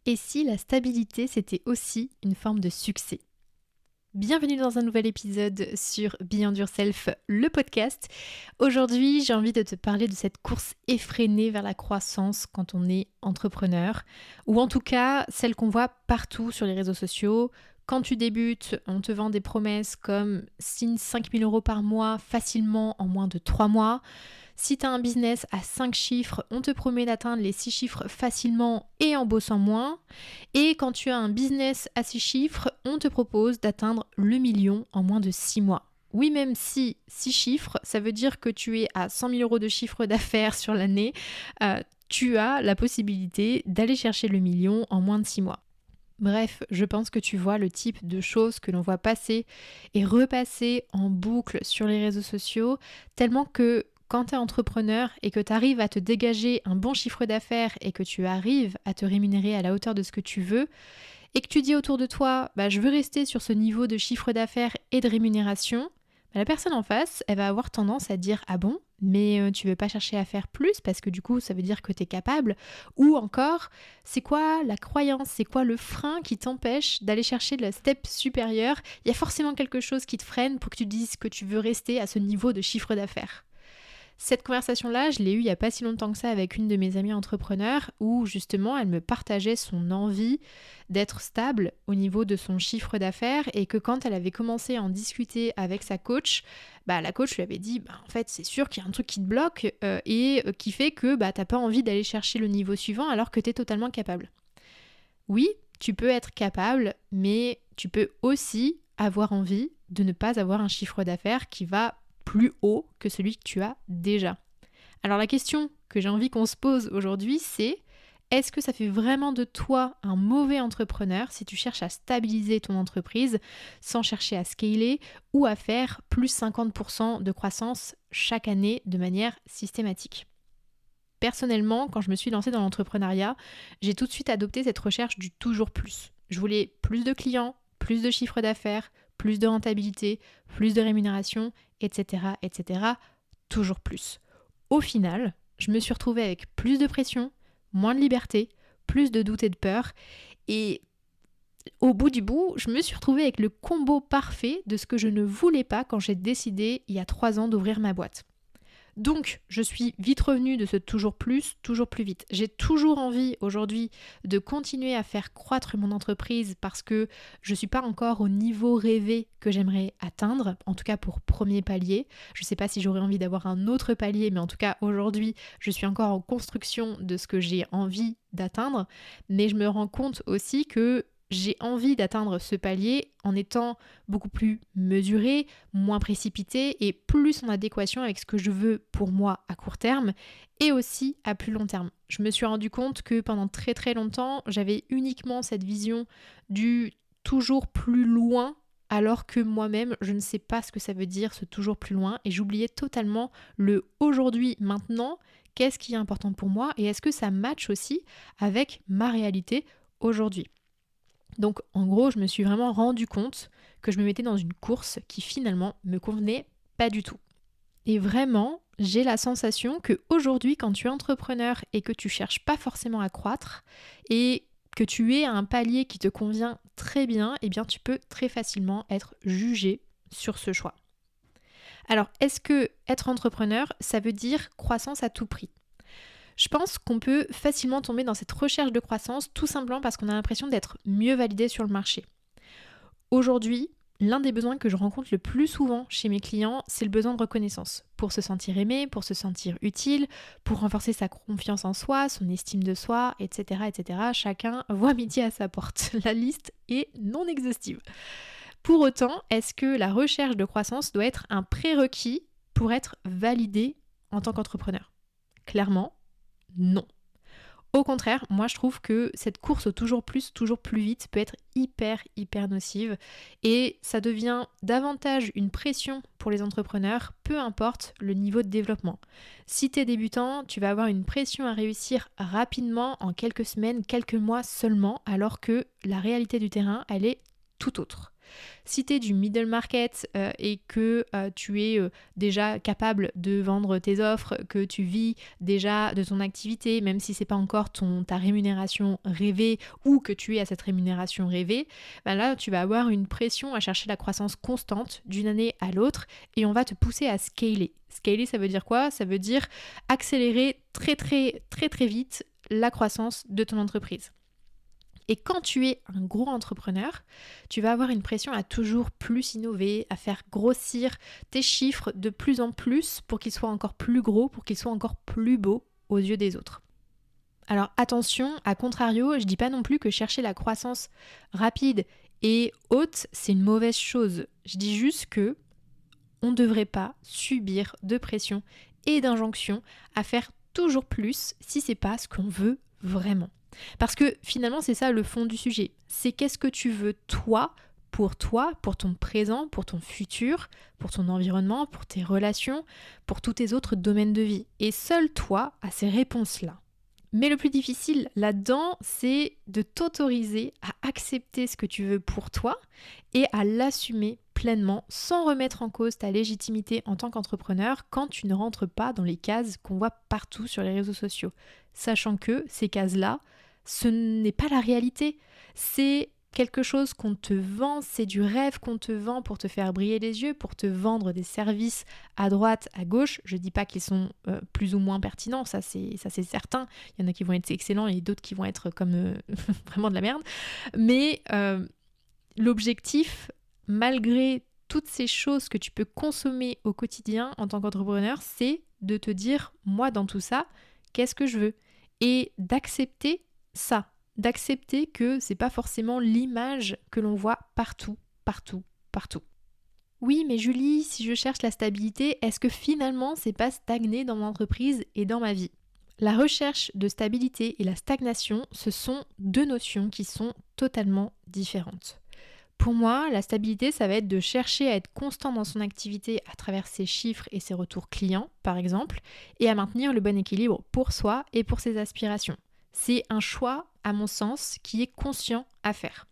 Et si la stabilité, c'était aussi une forme de succès? Bienvenue dans un nouvel épisode sur Beyond Yourself, le podcast. Aujourd'hui, j'ai envie de te parler de cette course effrénée vers la croissance quand on est entrepreneur, ou en tout cas celle qu'on voit partout sur les réseaux sociaux. Quand tu débutes, on te vend des promesses comme signe 5 000 € par mois facilement en moins de 3 mois. Si tu as un business à 5 chiffres, on te promet d'atteindre les 6 chiffres facilement et en bossant moins. Et quand tu as un business à 6 chiffres, on te propose d'atteindre le million en moins de 6 mois. Oui, même si 6 chiffres, ça veut dire que tu es à 100 000 € de chiffre d'affaires sur l'année, tu as la possibilité d'aller chercher le million en moins de 6 mois. Bref, je pense que tu vois le type de choses que l'on voit passer et repasser en boucle sur les réseaux sociaux, tellement que quand tu es entrepreneur et que tu arrives à te dégager un bon chiffre d'affaires et que tu arrives à te rémunérer à la hauteur de ce que tu veux, et que tu dis autour de toi, je veux rester sur ce niveau de chiffre d'affaires et de rémunération, la personne en face, elle va avoir tendance à dire « Ah bon, mais tu veux pas chercher à faire plus parce que du coup ça veut dire que tu es capable ?» Ou encore, c'est quoi la croyance, c'est quoi le frein qui t'empêche d'aller chercher de la step supérieure? Il y a forcément quelque chose qui te freine pour que tu dises que tu veux rester à ce niveau de chiffre d'affaires. Cette conversation-là, je l'ai eue il n'y a pas si longtemps que ça avec une de mes amies entrepreneurs où justement elle me partageait son envie d'être stable au niveau de son chiffre d'affaires et que quand elle avait commencé à en discuter avec sa coach, la coach lui avait dit en fait c'est sûr qu'il y a un truc qui te bloque et qui fait que t'as pas envie d'aller chercher le niveau suivant alors que tu es totalement capable. Oui, tu peux être capable, mais tu peux aussi avoir envie de ne pas avoir un chiffre d'affaires qui va plus haut que celui que tu as déjà. Alors la question que j'ai envie qu'on se pose aujourd'hui, c'est est-ce que ça fait vraiment de toi un mauvais entrepreneur si tu cherches à stabiliser ton entreprise sans chercher à scaler ou à faire plus 50% de croissance chaque année de manière systématique? Personnellement, quand je me suis lancée dans l'entrepreneuriat, j'ai tout de suite adopté cette recherche du toujours plus. Je voulais plus de clients, plus de chiffre d'affaires, plus de rentabilité, plus de rémunération, etc., etc. Toujours plus. Au final, je me suis retrouvée avec plus de pression, moins de liberté, plus de doute et de peur. Et au bout du bout, je me suis retrouvée avec le combo parfait de ce que je ne voulais pas quand j'ai décidé, il y a 3 ans, d'ouvrir ma boîte. Donc, je suis vite revenue de ce toujours plus vite. J'ai toujours envie aujourd'hui de continuer à faire croître mon entreprise parce que je ne suis pas encore au niveau rêvé que j'aimerais atteindre, en tout cas pour premier palier. Je ne sais pas si j'aurais envie d'avoir un autre palier, mais en tout cas aujourd'hui, je suis encore en construction de ce que j'ai envie d'atteindre. Mais je me rends compte aussi que j'ai envie d'atteindre ce palier en étant beaucoup plus mesurée, moins précipitée et plus en adéquation avec ce que je veux pour moi à court terme et aussi à plus long terme. Je me suis rendu compte que pendant très très longtemps, j'avais uniquement cette vision du toujours plus loin alors que moi-même, je ne sais pas ce que ça veut dire ce toujours plus loin et j'oubliais totalement le aujourd'hui, maintenant, qu'est-ce qui est important pour moi et est-ce que ça matche aussi avec ma réalité aujourd'hui. Donc en gros, je me suis vraiment rendu compte que je me mettais dans une course qui finalement me convenait pas du tout. Et vraiment, j'ai la sensation que aujourd'hui, quand tu es entrepreneur et que tu cherches pas forcément à croître et que tu es à un palier qui te convient très bien, eh bien tu peux très facilement être jugé sur ce choix. Alors, est-ce que être entrepreneur, ça veut dire croissance à tout prix ? Je pense qu'on peut facilement tomber dans cette recherche de croissance tout simplement parce qu'on a l'impression d'être mieux validé sur le marché. Aujourd'hui, l'un des besoins que je rencontre le plus souvent chez mes clients, c'est le besoin de reconnaissance. Pour se sentir aimé, pour se sentir utile, pour renforcer sa confiance en soi, son estime de soi, etc. etc. Chacun voit midi à sa porte. La liste est non exhaustive. Pour autant, est-ce que la recherche de croissance doit être un prérequis pour être validé en tant qu'entrepreneur ? Clairement, non. Au contraire, moi je trouve que cette course au toujours plus vite peut être hyper nocive et ça devient davantage une pression pour les entrepreneurs, peu importe le niveau de développement. Si tu es débutant, tu vas avoir une pression à réussir rapidement en quelques semaines, quelques mois seulement, alors que la réalité du terrain, elle est tout autre. Si tu es du middle market et que tu es déjà capable de vendre tes offres, que tu vis déjà de ton activité, même si c'est pas encore ta rémunération rêvée ou que tu es à cette rémunération rêvée, ben là tu vas avoir une pression à chercher la croissance constante d'une année à l'autre et on va te pousser à scaler. Scaler, ça veut dire quoi? Ça veut dire accélérer très très très très vite la croissance de ton entreprise. Et quand tu es un gros entrepreneur, tu vas avoir une pression à toujours plus innover, à faire grossir tes chiffres de plus en plus pour qu'ils soient encore plus gros, pour qu'ils soient encore plus beaux aux yeux des autres. Alors attention, à contrario, je ne dis pas non plus que chercher la croissance rapide et haute, c'est une mauvaise chose. Je dis juste que on ne devrait pas subir de pression et d'injonction à faire toujours plus si c'est pas ce qu'on veut vraiment. Parce que finalement, c'est ça le fond du sujet. C'est qu'est-ce que tu veux toi, pour ton présent, pour ton futur, pour ton environnement, pour tes relations, pour tous tes autres domaines de vie. Et seul toi as ces réponses-là. Mais le plus difficile là-dedans, c'est de t'autoriser à accepter ce que tu veux pour toi et à l'assumer pleinement sans remettre en cause ta légitimité en tant qu'entrepreneur quand tu ne rentres pas dans les cases qu'on voit partout sur les réseaux sociaux. Sachant que ces cases-là, ce n'est pas la réalité. C'est quelque chose qu'on te vend, c'est du rêve qu'on te vend pour te faire briller les yeux, pour te vendre des services à droite, à gauche. Je ne dis pas qu'ils sont plus ou moins pertinents, ça c'est certain. Il y en a qui vont être excellents et d'autres qui vont être comme vraiment de la merde. Mais l'objectif, malgré toutes ces choses que tu peux consommer au quotidien en tant qu'entrepreneur, c'est de te dire, moi dans tout ça, qu'est-ce que je veux? Et d'accepter ça. D'accepter que c'est pas forcément l'image que l'on voit partout. Oui, mais Julie, si je cherche la stabilité, est-ce que finalement c'est pas stagner dans mon entreprise et dans ma vie? La recherche de stabilité et la stagnation, ce sont deux notions qui sont totalement différentes. Pour moi, la stabilité, ça va être de chercher à être constant dans son activité à travers ses chiffres et ses retours clients, par exemple, et à maintenir le bon équilibre pour soi et pour ses aspirations. C'est un choix, à mon sens, qui est conscient à faire.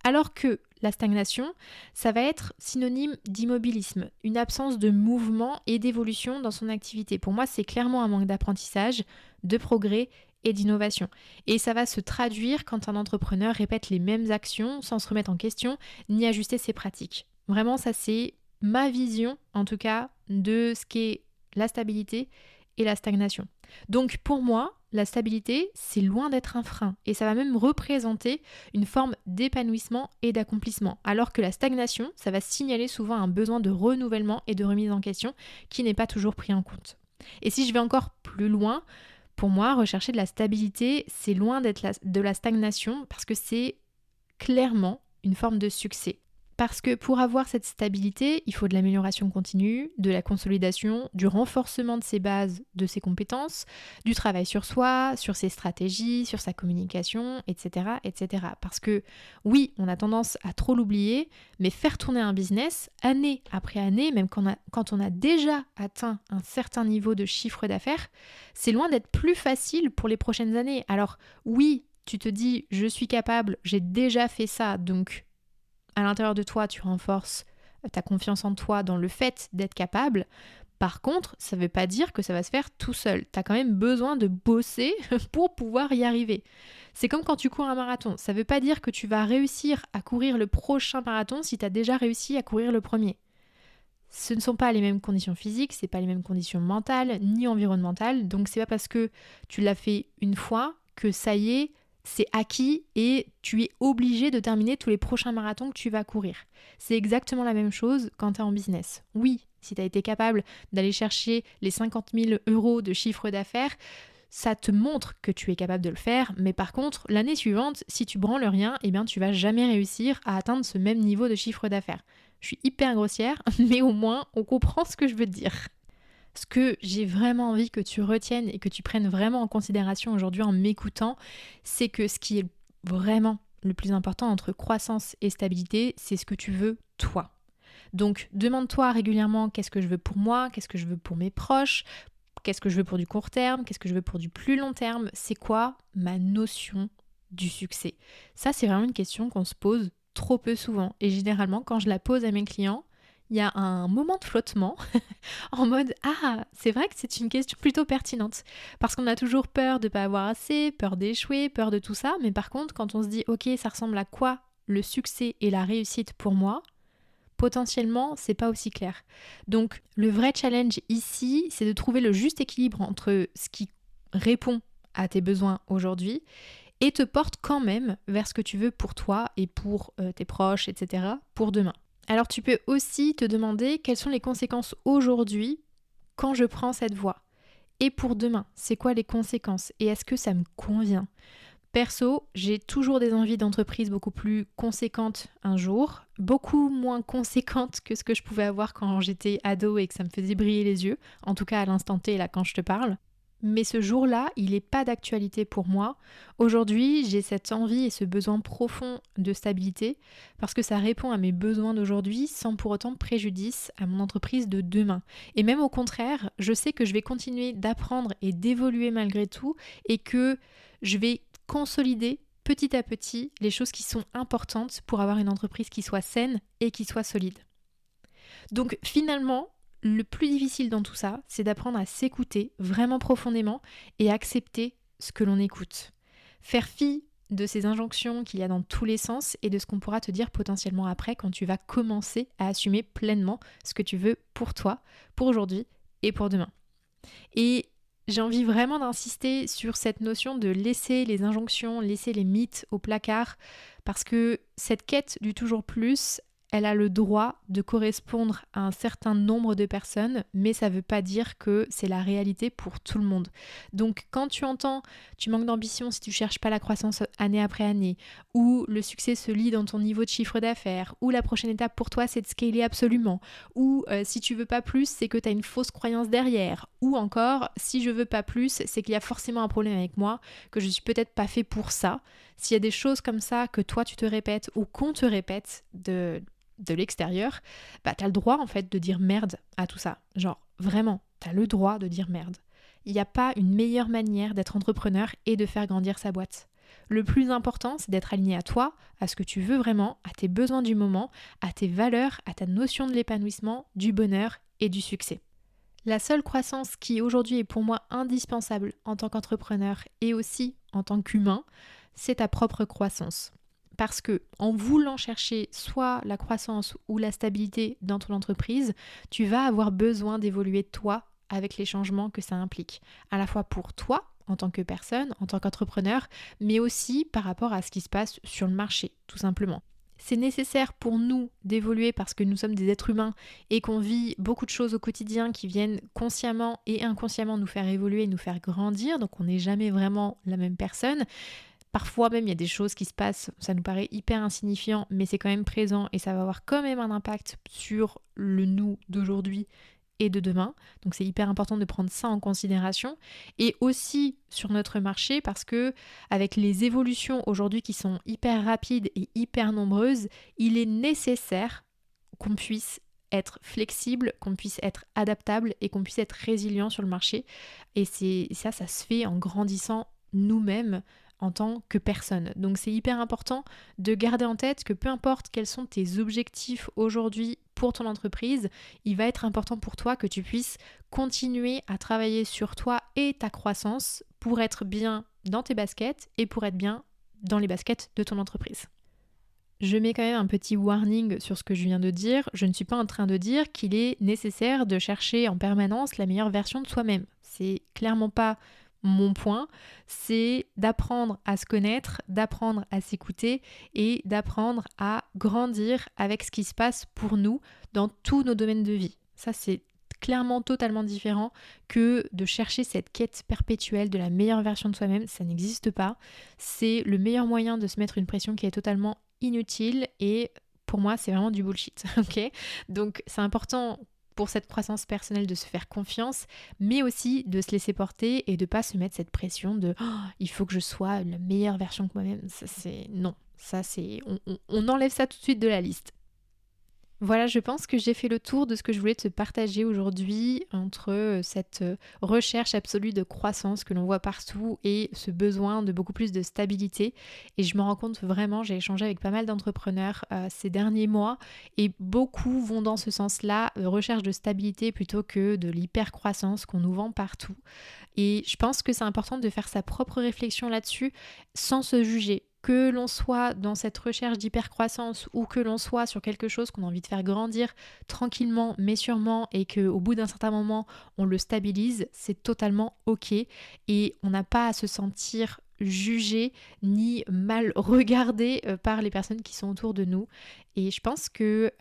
Alors que la stagnation, ça va être synonyme d'immobilisme, une absence de mouvement et d'évolution dans son activité. Pour moi, c'est clairement un manque d'apprentissage, de progrès et d'innovation. Et ça va se traduire quand un entrepreneur répète les mêmes actions sans se remettre en question ni ajuster ses pratiques. Vraiment, ça c'est ma vision, en tout cas, de ce qu'est la stabilité et la stagnation. Donc pour moi, la stabilité, c'est loin d'être un frein et ça va même représenter une forme d'épanouissement et d'accomplissement. Alors que la stagnation, ça va signaler souvent un besoin de renouvellement et de remise en question qui n'est pas toujours pris en compte. Et si je vais encore plus loin, pour moi, rechercher de la stabilité, c'est loin d'être de la stagnation parce que c'est clairement une forme de succès. Parce que pour avoir cette stabilité, il faut de l'amélioration continue, de la consolidation, du renforcement de ses bases, de ses compétences, du travail sur soi, sur ses stratégies, sur sa communication, etc., etc. Parce que oui, on a tendance à trop l'oublier, mais faire tourner un business, année après année, même quand on a déjà atteint un certain niveau de chiffre d'affaires, c'est loin d'être plus facile pour les prochaines années. Alors oui, tu te dis, je suis capable, j'ai déjà fait ça, donc à l'intérieur de toi, tu renforces ta confiance en toi dans le fait d'être capable. Par contre, ça ne veut pas dire que ça va se faire tout seul. Tu as quand même besoin de bosser pour pouvoir y arriver. C'est comme quand tu cours un marathon. Ça ne veut pas dire que tu vas réussir à courir le prochain marathon si tu as déjà réussi à courir le premier. Ce ne sont pas les mêmes conditions physiques, ce n'est pas les mêmes conditions mentales ni environnementales. Donc c'est pas parce que tu l'as fait une fois que ça y est, c'est acquis et tu es obligé de terminer tous les prochains marathons que tu vas courir. C'est exactement la même chose quand tu es en business. Oui, si tu as été capable d'aller chercher les 50 000 € de chiffre d'affaires, ça te montre que tu es capable de le faire, mais par contre, l'année suivante, si tu branles rien, eh bien, tu vas jamais réussir à atteindre ce même niveau de chiffre d'affaires. Je suis hyper grossière, mais au moins, on comprend ce que je veux dire. Ce que j'ai vraiment envie que tu retiennes et que tu prennes vraiment en considération aujourd'hui en m'écoutant, c'est que ce qui est vraiment le plus important entre croissance et stabilité, c'est ce que tu veux toi. Donc demande-toi régulièrement qu'est-ce que je veux pour moi, qu'est-ce que je veux pour mes proches, qu'est-ce que je veux pour du court terme, qu'est-ce que je veux pour du plus long terme, c'est quoi ma notion du succès? Ça, c'est vraiment une question qu'on se pose trop peu souvent. Et généralement, quand je la pose à mes clients, il y a un moment de flottement en mode « Ah, c'est vrai que c'est une question plutôt pertinente. » Parce qu'on a toujours peur de ne pas avoir assez, peur d'échouer, peur de tout ça. Mais par contre, quand on se dit « Ok, ça ressemble à quoi le succès et la réussite pour moi ?» potentiellement, c'est pas aussi clair. Donc, le vrai challenge ici, c'est de trouver le juste équilibre entre ce qui répond à tes besoins aujourd'hui et te porte quand même vers ce que tu veux pour toi et pour tes proches, etc., pour demain. Alors tu peux aussi te demander quelles sont les conséquences aujourd'hui quand je prends cette voie. Et pour demain, c'est quoi les conséquences et est-ce que ça me convient ? Perso, j'ai toujours des envies d'entreprise beaucoup plus conséquentes un jour, beaucoup moins conséquentes que ce que je pouvais avoir quand j'étais ado et que ça me faisait briller les yeux, en tout cas à l'instant T là quand je te parle. Mais ce jour-là, il n'est pas d'actualité pour moi. Aujourd'hui, j'ai cette envie et ce besoin profond de stabilité parce que ça répond à mes besoins d'aujourd'hui sans pour autant préjudice à mon entreprise de demain. Et même au contraire, je sais que je vais continuer d'apprendre et d'évoluer malgré tout et que je vais consolider petit à petit les choses qui sont importantes pour avoir une entreprise qui soit saine et qui soit solide. Donc finalement, le plus difficile dans tout ça, c'est d'apprendre à s'écouter vraiment profondément et accepter ce que l'on écoute. Faire fi de ces injonctions qu'il y a dans tous les sens et de ce qu'on pourra te dire potentiellement après quand tu vas commencer à assumer pleinement ce que tu veux pour toi, pour aujourd'hui et pour demain. Et j'ai envie vraiment d'insister sur cette notion de laisser les injonctions, laisser les mythes au placard, parce que cette quête du toujours plus, elle a le droit de correspondre à un certain nombre de personnes, mais ça ne veut pas dire que c'est la réalité pour tout le monde. Donc quand tu entends « tu manques d'ambition si tu ne cherches pas la croissance année après année », ou « le succès se lie dans ton niveau de chiffre d'affaires », ou « la prochaine étape pour toi c'est de scaler absolument », ou « si tu veux pas plus c'est que tu as une fausse croyance derrière », ou encore « si je veux pas plus c'est qu'il y a forcément un problème avec moi, que je suis peut-être pas fait pour ça ». S'il y a des choses comme ça que toi tu te répètes ou qu'on te répète de l'extérieur, bah t'as le droit en fait de dire merde à tout ça. Genre vraiment, t'as le droit de dire merde. Il n'y a pas une meilleure manière d'être entrepreneur et de faire grandir sa boîte. Le plus important, c'est d'être aligné à toi, à ce que tu veux vraiment, à tes besoins du moment, à tes valeurs, à ta notion de l'épanouissement, du bonheur et du succès. La seule croissance qui aujourd'hui est pour moi indispensable en tant qu'entrepreneur et aussi en tant qu'humain, c'est ta propre croissance. Parce que en voulant chercher soit la croissance ou la stabilité dans ton entreprise, tu vas avoir besoin d'évoluer toi avec les changements que ça implique. À la fois pour toi, en tant que personne, en tant qu'entrepreneur, mais aussi par rapport à ce qui se passe sur le marché, tout simplement. C'est nécessaire pour nous d'évoluer parce que nous sommes des êtres humains et qu'on vit beaucoup de choses au quotidien qui viennent consciemment et inconsciemment nous faire évoluer, nous faire grandir. Donc on n'est jamais vraiment la même personne. Parfois même, il y a des choses qui se passent, ça nous paraît hyper insignifiant, mais c'est quand même présent et ça va avoir quand même un impact sur le nous d'aujourd'hui et de demain. Donc c'est hyper important de prendre ça en considération. Et aussi sur notre marché, parce que avec les évolutions aujourd'hui qui sont hyper rapides et hyper nombreuses, il est nécessaire qu'on puisse être flexible, qu'on puisse être adaptable et qu'on puisse être résilient sur le marché. Et ça se fait en grandissant nous-mêmes en tant que personne. Donc c'est hyper important de garder en tête que peu importe quels sont tes objectifs aujourd'hui pour ton entreprise, il va être important pour toi que tu puisses continuer à travailler sur toi et ta croissance pour être bien dans tes baskets et pour être bien dans les baskets de ton entreprise. Je mets quand même un petit warning sur ce que je viens de dire. Je ne suis pas en train de dire qu'il est nécessaire de chercher en permanence la meilleure version de soi-même. C'est clairement pas mon point, c'est d'apprendre à se connaître, d'apprendre à s'écouter et d'apprendre à grandir avec ce qui se passe pour nous dans tous nos domaines de vie. Ça, c'est clairement totalement différent que de chercher cette quête perpétuelle de la meilleure version de soi-même. Ça n'existe pas. C'est le meilleur moyen de se mettre une pression qui est totalement inutile et pour moi, c'est vraiment du bullshit. Ok ? Donc, c'est important pour cette croissance personnelle de se faire confiance, mais aussi de se laisser porter et de pas se mettre cette pression de il faut que je sois la meilleure version que moi-même. Ça, c'est non, ça c'est on enlève ça tout de suite de la liste. Voilà, je pense que j'ai fait le tour de ce que je voulais te partager aujourd'hui entre cette recherche absolue de croissance que l'on voit partout et ce besoin de beaucoup plus de stabilité. Et je me rends compte vraiment, j'ai échangé avec pas mal d'entrepreneurs ces derniers mois et beaucoup vont dans ce sens-là, recherche de stabilité plutôt que de l'hyper-croissance qu'on nous vend partout. Et je pense que c'est important de faire sa propre réflexion là-dessus sans se juger. Que l'on soit dans cette recherche d'hypercroissance ou que l'on soit sur quelque chose qu'on a envie de faire grandir tranquillement mais sûrement et qu'au bout d'un certain moment on le stabilise, c'est totalement ok et on n'a pas à se sentir jugé ni mal regardé par les personnes qui sont autour de nous. Et je pense que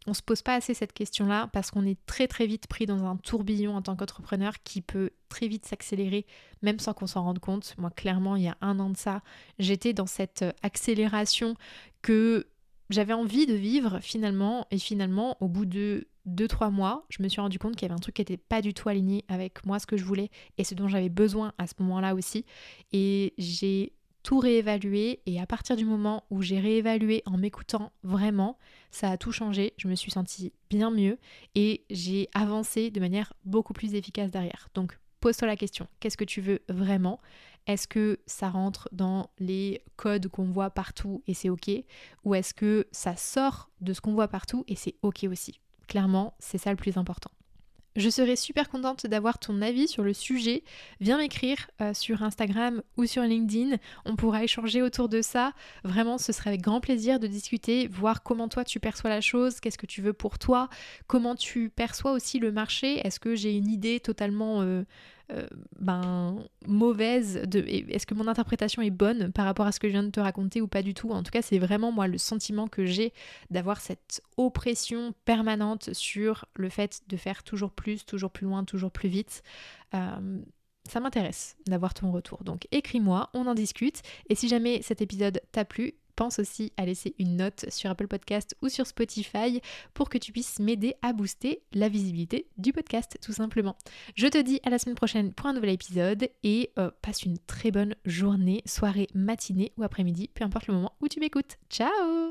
on se pose pas assez cette question-là parce qu'on est très très vite pris dans un tourbillon en tant qu'entrepreneur qui peut très vite s'accélérer même sans qu'on s'en rende compte. Moi clairement il y a 1 an de ça, j'étais dans cette accélération que j'avais envie de vivre finalement et finalement au bout de 2-3 mois, je me suis rendu compte qu'il y avait un truc qui n'était pas du tout aligné avec moi, ce que je voulais et ce dont j'avais besoin à ce moment-là aussi. Et j'ai tout réévalué et à partir du moment où j'ai réévalué en m'écoutant vraiment, ça a tout changé, je me suis sentie bien mieux et j'ai avancé de manière beaucoup plus efficace derrière. Donc pose-toi la question, qu'est-ce que tu veux vraiment? Est-ce que ça rentre dans les codes qu'on voit partout et c'est ok? Ou est-ce que ça sort de ce qu'on voit partout et c'est ok aussi? Clairement, c'est ça le plus important. Je serais super contente d'avoir ton avis sur le sujet. Viens m'écrire sur Instagram ou sur LinkedIn. On pourra échanger autour de ça. Vraiment, ce serait avec grand plaisir de discuter, voir comment toi tu perçois la chose, qu'est-ce que tu veux pour toi, comment tu perçois aussi le marché. Est-ce que j'ai une idée totalement mauvaise est-ce que mon interprétation est bonne par rapport à ce que je viens de te raconter ou pas du tout? En tout cas, c'est vraiment moi le sentiment que j'ai d'avoir cette oppression permanente sur le fait de faire toujours plus loin, toujours plus vite. Ça m'intéresse d'avoir ton retour. Donc écris-moi, on en discute. Et si jamais cet épisode t'a plu, pense aussi à laisser une note sur Apple Podcast ou sur Spotify pour que tu puisses m'aider à booster la visibilité du podcast, tout simplement. Je te dis à la semaine prochaine pour un nouvel épisode et passe une très bonne journée, soirée, matinée ou après-midi, peu importe le moment où tu m'écoutes. Ciao!